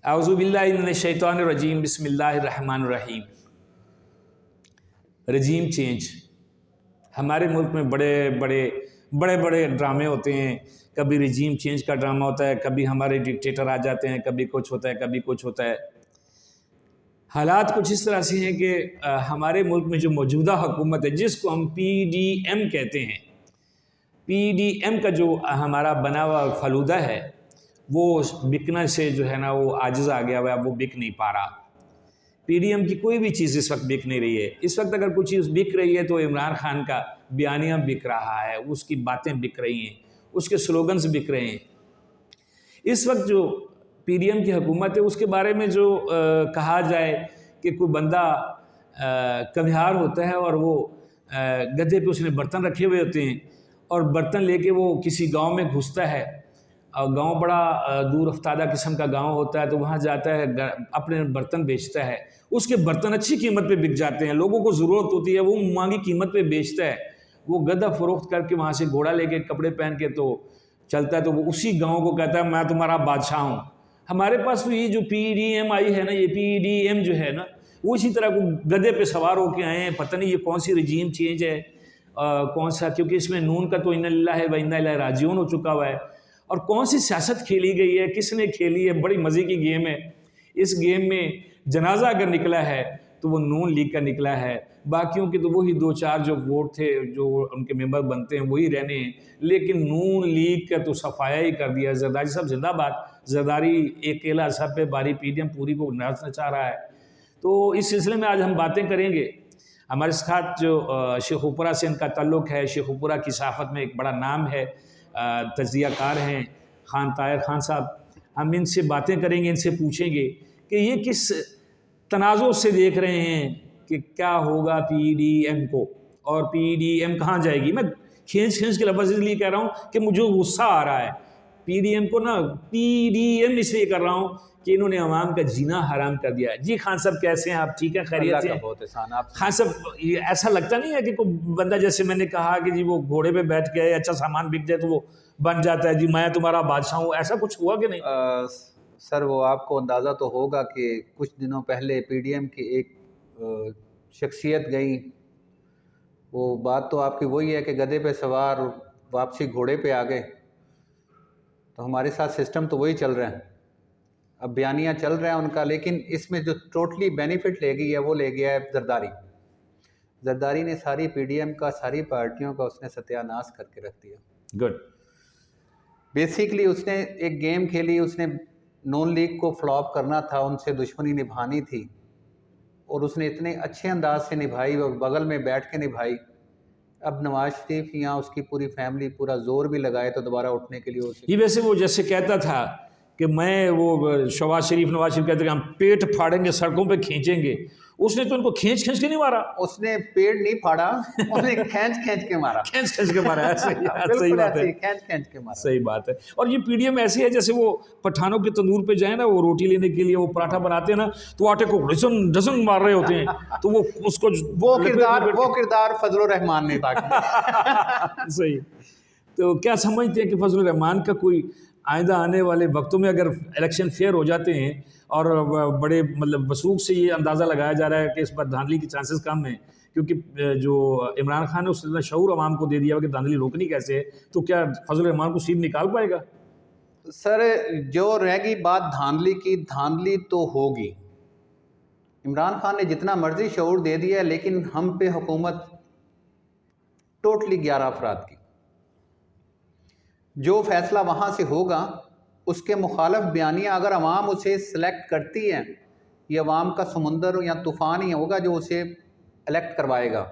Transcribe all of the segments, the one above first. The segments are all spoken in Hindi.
औज़ुबिल्लाहि मिनश्शैतानिर्रजीम बिस्मिल्लाहिर्रहमानिर्रहीम। रजीम चेंज। हमारे मुल्क में बड़े बड़े ड्रामे होते हैं। कभी रजीम चेंज का ड्रामा होता है, कभी हमारे डिक्टेटर आ जाते हैं, कभी कुछ होता है, कभी कुछ होता है। हालात कुछ इस तरह से हैं कि हमारे मुल्क में जो मौजूदा हुकूमत है, जिसको हम PDM कहते हैं, PDM का जो हमारा बना हुआ फलूदा है, वो बिकना से जो है ना वो आजिज़ आ गया हुआ है, वो बिक नहीं पा रहा। PDM की कोई भी चीज़ इस वक्त बिक नहीं रही है। इस वक्त अगर कोई चीज़ बिक रही है तो इमरान खान का बयानिया बिक रहा है, उसकी बातें बिक रही हैं, उसके स्लोगन्स बिक रहे हैं। इस वक्त जो PDM की हुकूमत है, उसके बारे में जो कहा जाए कि कोई बंदा कभियार होता है और वो गधे पे उसने बर्तन रखे हुए होते हैं और बर्तन लेके वो किसी गांव में घुसता है और गांव बड़ा दूर अफ्तादा किस्म का गांव होता है, तो वहाँ जाता है, अपने बर्तन बेचता है। उसके बर्तन अच्छी कीमत पे बिक जाते हैं, लोगों को ज़रूरत होती है, वो महंगी कीमत पे बेचता है। वो गधा फ़रोख्त करके वहाँ से घोड़ा लेके कपड़े पहन के तो चलता है, तो वो उसी गांव को कहता है मैं तुम्हारा बादशाह हूँ। हमारे पास तो ये जो PDM आई है ना, ये PDM जो है ना, वो इसी तरह को गधे पे सवार होके आए हैं। पता नहीं ये कौन सी रजीम चेंज है, कौन सा, क्योंकि इसमें नून का तो इन्ना लिल्लाहि व इन्ना इलैहि राजिऊन हो चुका हुआ है। और कौन सी सियासत खेली गई है, किसने खेली है, बड़ी मज़े की गेम है। इस गेम में जनाजा अगर निकला है तो वो नून लीग का निकला है, बाकियों के तो वही 2-4 जो वोट थे जो उनके मेंबर बनते हैं वही रहने हैं, लेकिन नून लीग का तो सफाया ही कर दिया। जरदारी साहब जिंदाबाद, जरदारी एक केला सब पे बारी, PDM पूरी को नाच नचा रहा है। तो इस सिलसिले में आज हम बातें करेंगे। हमारे साथ जो शेखुपुरा से इनका ताल्लुक़ है, शेखुपुरा की सहाफ़त में एक बड़ा नाम है, तज्ज़ियाकार हैं खान ताहिर खान साहब। हम इनसे बातें करेंगे, इनसे पूछेंगे कि ये किस तनाज़ुर से देख रहे हैं कि क्या होगा PDM को और PDM कहाँ जाएगी। मैं खींच के लफ्ज़ इसलिए कह रहा हूँ कि मुझे गुस्सा आ रहा है। PDM को ना PDM इसलिए कर रहा हूँ कि इन्होंने अवाम का जीना हराम कर दिया है। जी खान साहब कैसे हैं आप? ठीक है, खैरियत से? बहुत एहसान आप खान साहब, ये ऐसा लगता नहीं है कि कोई बंदा, जैसे मैंने कहा कि जी वो घोड़े पे बैठ के अच्छा सामान बिक जाए तो वो बन जाता है, जी मैं तुम्हारा बादशाह हूँ, ऐसा कुछ हुआ कि नहीं? सर वो आपको अंदाज़ा तो होगा कि कुछ दिनों पहले PDM की एक शख्सियत गई। वो बात तो आपकी वही है कि गधे पे सवार वापसी घोड़े पे आ गए। तो हमारे साथ सिस्टम तो वही चल रहा है, अब बयानिया चल रहा है उनका, लेकिन इसमें जो टोटली बेनिफिट ले गई है वो ले गया है जरदारी। जरदारी ने सारी PDM का, सारी पार्टियों का उसने सत्यानाश करके रख दिया। गुड। बेसिकली उसने एक गेम खेली, उसने नून लीग को फ्लॉप करना था, उनसे दुश्मनी निभानी थी, और उसने इतने अच्छे अंदाज से निभाई और बगल में बैठ के निभाई। अब नवाज शरीफ या उसकी पूरी फैमिली पूरा जोर भी लगाए तो दोबारा उठने के लिए ये वैसे वो जैसे कहता था कि मैं वो नवाज शरीफ कहते थे हम पेट फाड़ेंगे, सड़कों पे खींचेंगे। उसने तो उनको खींच के नहीं मारा, उसने पेड़ नहीं फाड़ा, उसने खींच के मारा। खींच के मारा है। सही बात है, खींच के मारा। सही बात है। और ये PDM ऐसी है जैसे वो पठानों के तंदूर पे जाए ना, वो रोटी लेने के लिए वो पराठा बनाते हैं ना, तो आटे को डसन मार रहे होते हैं, तो वो उसको वो किरदार फजलुर रहमान ने था। सही। तो क्या समझते हैं कि फजलुर रहमान का कोई आइंदा आने वाले वक्तों में अगर इलेक्शन फेयर हो जाते हैं और बड़े मतलब वसूख से ये अंदाज़ा लगाया जा रहा है कि इस पर धांधली की चांसेस कम हैं, क्योंकि जो इमरान खान ने उसने शऊर आवाम को दे दिया कि धांधली रोकनी कैसे है, तो क्या फजलुर रहमान को सीट निकाल पाएगा? सर जो रहेगी बात धांधली की, धांधली तो होगी। इमरान खान ने जितना मर्जी शऊर दे दिया है, लेकिन हम पे हुकूमत टोटली 11 अफराद की। जो फैसला वहाँ से होगा उसके मुखालफ बयानिया अगर अवाम उसे सिलेक्ट करती है, ये अवाम का समुंदर या तूफ़ान ही होगा जो उसे इलेक्ट करवाएगा,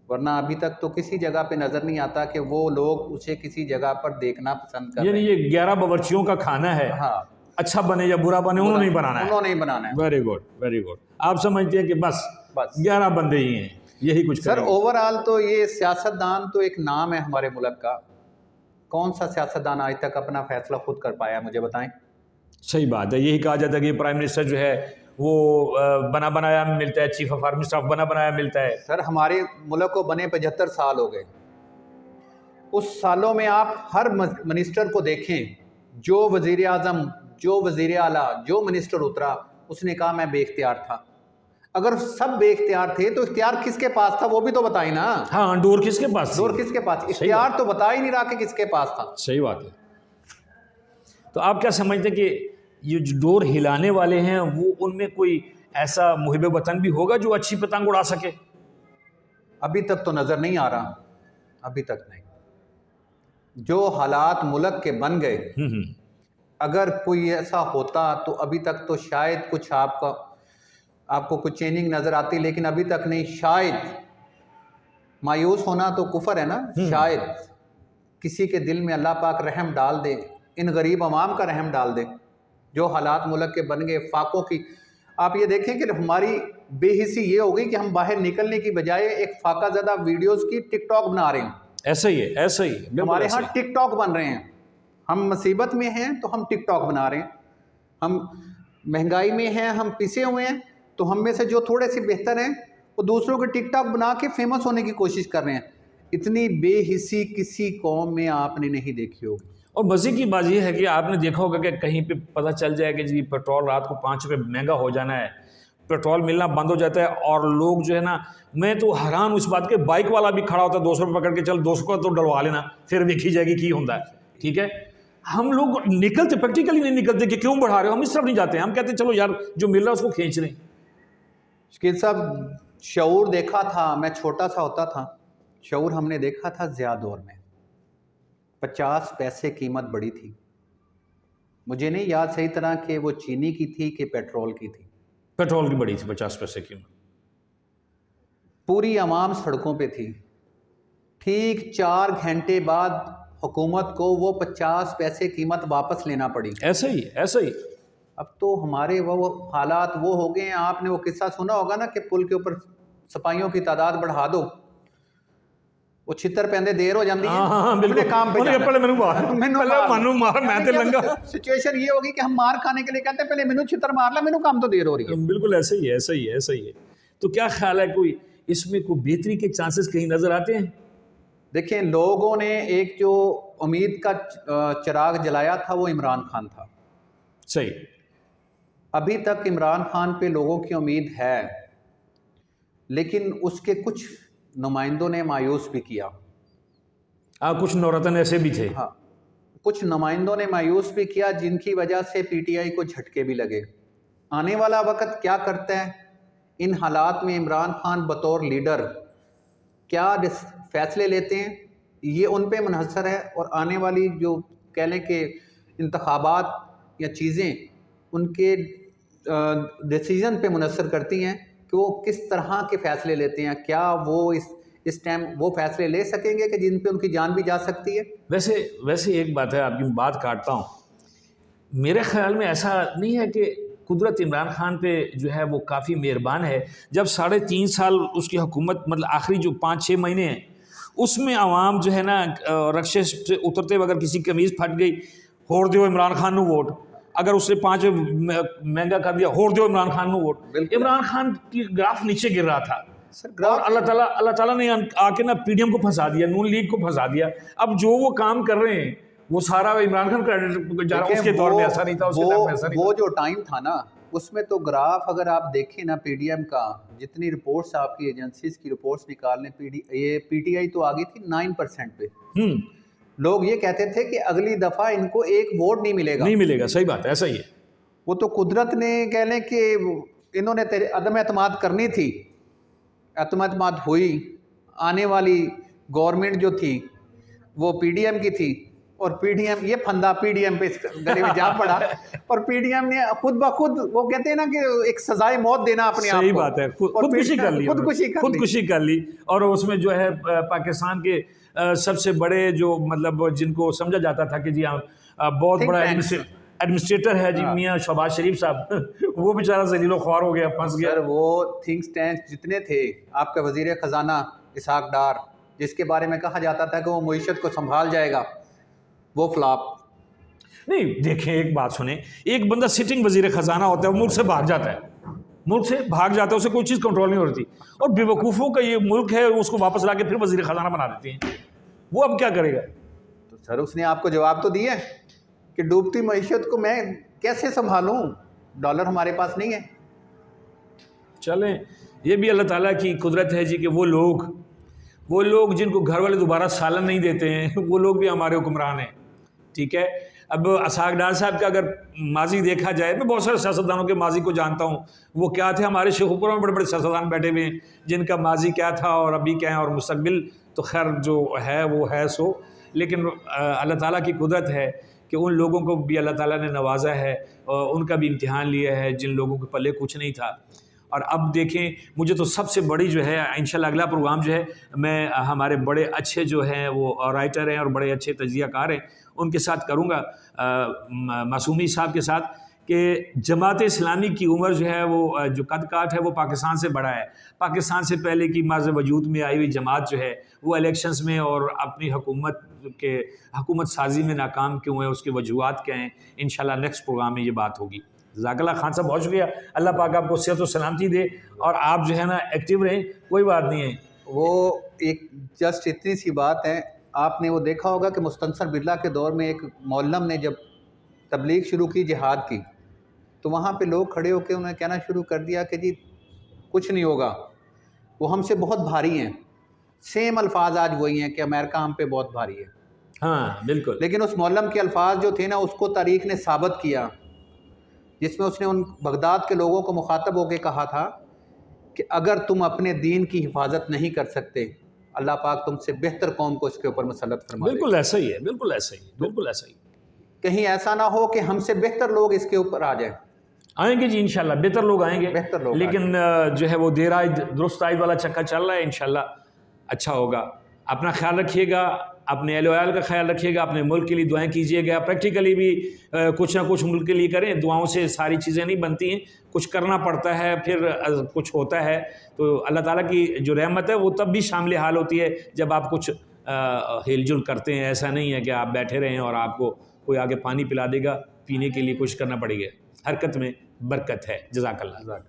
वरना अभी तक तो किसी जगह पे नज़र नहीं आता कि वो लोग उसे किसी जगह पर देखना पसंद कर रहे हैं। ये 11 बावर्चियों का खाना है। हाँ, अच्छा बने या बुरा बने उन्होंने नहीं बनाना है, उन्होंने नहीं बनाना है। Very good, very good. आप समझते हैं कि बस 11 बंदे ही हैं, यही कुछ सर ओवरऑल तो ये सियासतदान तो एक नाम है हमारे मुल्क का। कौन सा सियासतदान आज तक अपना फैसला खुद कर पाया, मुझे बताएं। सही बात है, यही कहा जाता है कि प्राइम मिनिस्टर जो है वो बना बनाया मिलता है, चीफ ऑफ आर्मी स्टाफ बना बनाया मिलता है। सर हमारे मुल्क को बने 75 साल हो गए। उस सालों में आप हर मिनिस्टर को देखें, जो वज़ीर आज़म, जो वजीर आला, जो मिनिस्टर उतरा, उसने कहा मैं बेख्तियार था। अगर सब बेख्तियार थे तो इख्तियार किसके पास था वो भी तो बताई ना। हाँ, डोर किसके पास, डोर किसके पास, इख्तियार तो बता ही नहीं रहा कि किसके पास था। सही बात है। तो आप क्या समझते हैं कि ये जो डोर हिलाने वाले हैं वो, उनमें कोई ऐसा मुहिब वतन भी होगा जो अच्छी पतंग उड़ा सके? अभी तक तो नजर नहीं आ रहा, अभी तक नहीं। जो हालात मुल्क के बन गए, अगर कोई ऐसा होता तो अभी तक तो शायद कुछ आपको कुछ चेंजिंग नजर आती, लेकिन अभी तक नहीं। शायद मायूस होना तो कुफर है ना, शायद किसी के दिल में अल्लाह पाक रहम डाल दे, इन गरीब अवाम का रहम डाल दे। जो हालात मुल्क के बन गए, फाकों की, आप ये देखें कि हमारी बेहिसी ये हो गई कि हम बाहर निकलने की बजाय एक फाका ज़दा वीडियोस की टिकटॉक बना रहे हैं। ऐसा ही है, ऐसा ही है, हमारे यहाँ टिकटॉक बन रहे हैं। हम मुसीबत में हैं तो हम टिकटॉक बना रहे हैं, हम महंगाई में हैं, हम पिसे हुए हैं, तो हम में से जो थोड़े से बेहतर हैं वो दूसरों के टिकटॉक बना के फेमस होने की कोशिश कर रहे हैं। इतनी बेहिसी किसी कौम में आपने नहीं देखी होगी। और मज़े की बात यह है कि आपने देखा होगा कि कहीं पे पता चल जाए कि जी पेट्रोल रात को 5 रुपये महंगा हो जाना है, पेट्रोल मिलना बंद हो जाता है, और लोग जो है ना, मैं तो हैरान उस बात के, बाइक वाला भी खड़ा होता है 200 रुपये पकड़ के, चल 200 का तो डलवा लेना, फिर देखी जाएगी की होता है। ठीक है, हम लोग निकलते प्रैक्टिकली नहीं निकलते कि क्यों बढ़ा रहे हो, हम इस तरफ नहीं जाते हैं। हम कहते हैं चलो यार जो मिल रहा है उसको खींच रहे हैं। शकील साहब, शऊर देखा था, मैं छोटा सा होता था, शऊर हमने देखा था ज़िया दौर में 50 पैसे कीमत बड़ी थी। मुझे नहीं याद सही तरह कि वो चीनी की थी कि पेट्रोल की थी। पेट्रोल की बड़ी थी 50 पैसे कीमत। पूरी आवाम सड़कों पे थी। ठीक 4 घंटे बाद हुकूमत को वो 50 पैसे कीमत वापस लेना पड़ी। ऐसा ही, ऐसा ही। अब तो हमारे वो हालात वो हो गए हैं। आपने वो किस्सा सुना होगा ना कि पुल के ऊपर सिपाहियों की तादाद बढ़ा दो, वो छितर पैंदे देर हो जाती है, बिल्कुल काम पे सिचुएशन ये होगी कि हम मार खाने के लिए कहते हैं पहले मैनू छितर मार ला, मैनू काम तो देर हो रही है। बिल्कुल ऐसा ही है, ऐसा ही है, ऐसा ही है। तो क्या ख्याल है, कोई इसमें कोई बेहतरी के चांसेस कहीं नजर आते हैं? देखिए, लोगों ने एक जो उम्मीद का चिराग जलाया था वो इमरान खान था। सही। अभी तक इमरान खान पे लोगों की उम्मीद है, लेकिन उसके कुछ नुमाइंदों ने मायूस भी किया। कुछ नौरतन ऐसे भी थे। हाँ, कुछ नुमाइंदों ने मायूस भी किया, जिनकी वजह से पीटीआई को झटके भी लगे। आने वाला वक्त क्या करता है, इन हालात में इमरान खान बतौर लीडर क्या फैसले लेते हैं, ये उन पे मुनहसर है। और आने वाली जो कह लें कि इंतखाबात या चीज़ें उनके डिसीजन पे मुनहसर करती हैं कि वो किस तरह के फ़ैसले लेते हैं। क्या वो इस टाइम वो फ़ैसले ले सकेंगे कि जिन पे उनकी जान भी जा सकती है। वैसे एक बात है, आपकी बात काटता हूँ, मेरे ख्याल में ऐसा नहीं है कि कुदरत इमरान खान पे जो है वो काफ़ी मेहरबान है। जब 3.5 साल उसकी हुकूमत, मतलब आखिरी जो 5-6 महीने हैं, उसमें आवाम जो है ना रक्शे से उतरते हुए अगर किसी कमीज़ फट गई, होड़ दो इमरान खान को वोट। अगर उसने 5 महंगा कर दिया, होड़ दो इमरान खान को वोट। इमरान खान की ग्राफ नीचे गिर रहा था और अल्लाह ताला ने आके ना पीडीएम को फंसा दिया, नून लीग को फंसा दिया। अब जो वो काम कर रहे हैं वो सारा इमरान खान क्रेडिट जा रहा है। उसके दौर में ऐसा नहीं था, उसके दौर में ऐसा नहीं था। वो जो टाइम था ना, उसमें तो ग्राफ अगर आप देखें ना पीडीएम का, जितनी रिपोर्ट्स आपकी एजेंसीज की रिपोर्ट्स निकाल लें, ये पीटीआई तो आ गई थी 9% पे। लोग ये कहते थे कि अगली दफ़ा इनको एक वोट नहीं मिलेगा। सही बात है, ऐसा ही है। वो तो कुदरत ने कह लें कि इन्होंने अदम एतमाद करनी थी, एतमाद हुई। आने वाली गवर्नमेंट जो थी वो पीडीएम की थी, और पीडीएम ये फंदा पीडीएम पे गले में जा पड़ा और पीडीएम ने खुद ब खुद, वो कहते हैं ना कि एक सजाए मौत देना अपने आप को। सही बात है, खुदकुशी कर ली। और उसमें जो है पाकिस्तान के सबसे बड़े जो मतलब जिनको समझा जाता था कि जी बहुत बड़ा एडमिनिस्ट्रेटर है जी, मियाँ शहबाज शरीफ साहब, वो बेचारा जलीलो ख्वार हो गया, फंस गया। सर, वो थिंक टैंक जितने थे, आपका वजीर खजाना इसहाक डार, जिसके बारे में कहा जाता था कि वो मईशत को संभाल जाएगा, वो फ्लॉप। नहीं, देखें एक बात सुने, एक बंदा सिटिंग वजीर खजाना होता है, वो मुल्क से भाग जाता है, उसे कोई चीज़ कंट्रोल नहीं होती, और बेवकूफ़ों का ये मुल्क है, उसको वापस ला के फिर वजीर खजाना बना देते हैं। वो अब क्या करेगा? तो सर, उसने आपको जवाब तो दिया कि डूबती मईशत को मैं कैसे संभालूं, डॉलर हमारे पास नहीं है। चलें, ये भी अल्लाह ताला की कुदरत है जी कि वो लोग जिनको घर वाले दोबारा सालन नहीं देते हैं वो लोग भी हमारे हुक्मरान हैं। ठीक है, अब असाक डार साहब का अगर माजी देखा जाए, मैं बहुत सारे सियासतदानों के माजी को जानता हूँ, वो क्या थे, हमारे शेखुपुरा में बड़े बड़े सियासतदान बैठे हुए हैं जिनका माजी क्या था और अभी क्या है और मुस्तकबिल तो खैर जो है वो है सो। लेकिन अल्लाह ताला की कुदरत है कि उन लोगों को भी अल्लाह ताला ने नवाजा है और उनका भी इम्तिहान लिया है जिन लोगों के पल्ले कुछ नहीं था। और अब देखें, मुझे तो सबसे बड़ी जो है इंशाल्लाह अगला प्रोग्राम जो है मैं हमारे बड़े अच्छे जो हैं वो राइटर हैं और बड़े अच्छे तजियाकार हैं उनके साथ करूँगा, मासूमी साहब के साथ, कि जमात इस्लामी की उम्र जो है वो जो कद काठ है वो पाकिस्तान से बड़ा है। पाकिस्तान से पहले की माज़ वजूद में आई हुई जमात जो है वो इलेक्शंस में और अपनी हुकूमत साजी में नाकाम क्यों है, उसकी वजूहात क्या हैं, इंशाल्लाह नेक्स्ट प्रोग्राम में ये बात होगी। ज़ाकल्लाह खान साहब बहुत शुक्रिया, अल्लाह पाक आपको सेहत और सलामती दे और आप जो है ना एक्टिव रहें, कोई बात नहीं है। वो एक जस्ट इतनी सी बात है, आपने वो देखा होगा कि मुस्तनसर बिरला के दौर में एक मौलम ने जब तबलीग शुरू की जिहाद की, तो वहाँ पे लोग खड़े होकर उन्हें कहना शुरू कर दिया कि जी कुछ नहीं होगा, वो हमसे बहुत भारी हैं। सेम अल्फाज आज वही हैं कि अमेरिका हम पे बहुत भारी है। हाँ बिल्कुल। लेकिन उस मौलम के अल्फाज जो थे ना, उसको तारीख़ ने साबित किया, जिसमें उसने उन बगदाद के लोगों को मुखातब होकर कहा था कि अगर तुम अपने दीन की हिफाजत नहीं कर सकते, अल्लाह पाक तुमसे बेहतर कौम को इसके ऊपर मुसल्लत फरमा देगा। बिल्कुल ऐसा ही है, बिल्कुल ऐसा ही, बिल्कुल ऐसा ही। कहीं ऐसा ना हो कि हमसे बेहतर लोग इसके ऊपर आ जाएं। आएंगे जी इंशाल्लाह, बेहतर लोग आएंगे, बेहतर लोग लेकिन जो है वो देर आयद दुरुस्त आयद वाला चक्का चल रहा है, इंशाल्लाह अच्छा होगा। अपना ख्याल रखिएगा, अपने अहल वयाल का ख्याल रखिएगा, अपने मुल्क के लिए दुआएं कीजिएगा। प्रैक्टिकली भी कुछ ना कुछ मुल्क के लिए करें, दुआओं से सारी चीज़ें नहीं बनती हैं, कुछ करना पड़ता है, फिर कुछ होता है। तो अल्लाह ताला की जो रहमत है वो तब भी शामिल हाल होती है जब आप कुछ हिलजुल करते हैं। ऐसा नहीं है कि आप बैठे रहें और आपको कोई आगे पानी पिला देगा, पीने के लिए कुछ करना पड़ेगा। हरकत में बरकत है। जज़ाकल्लाह।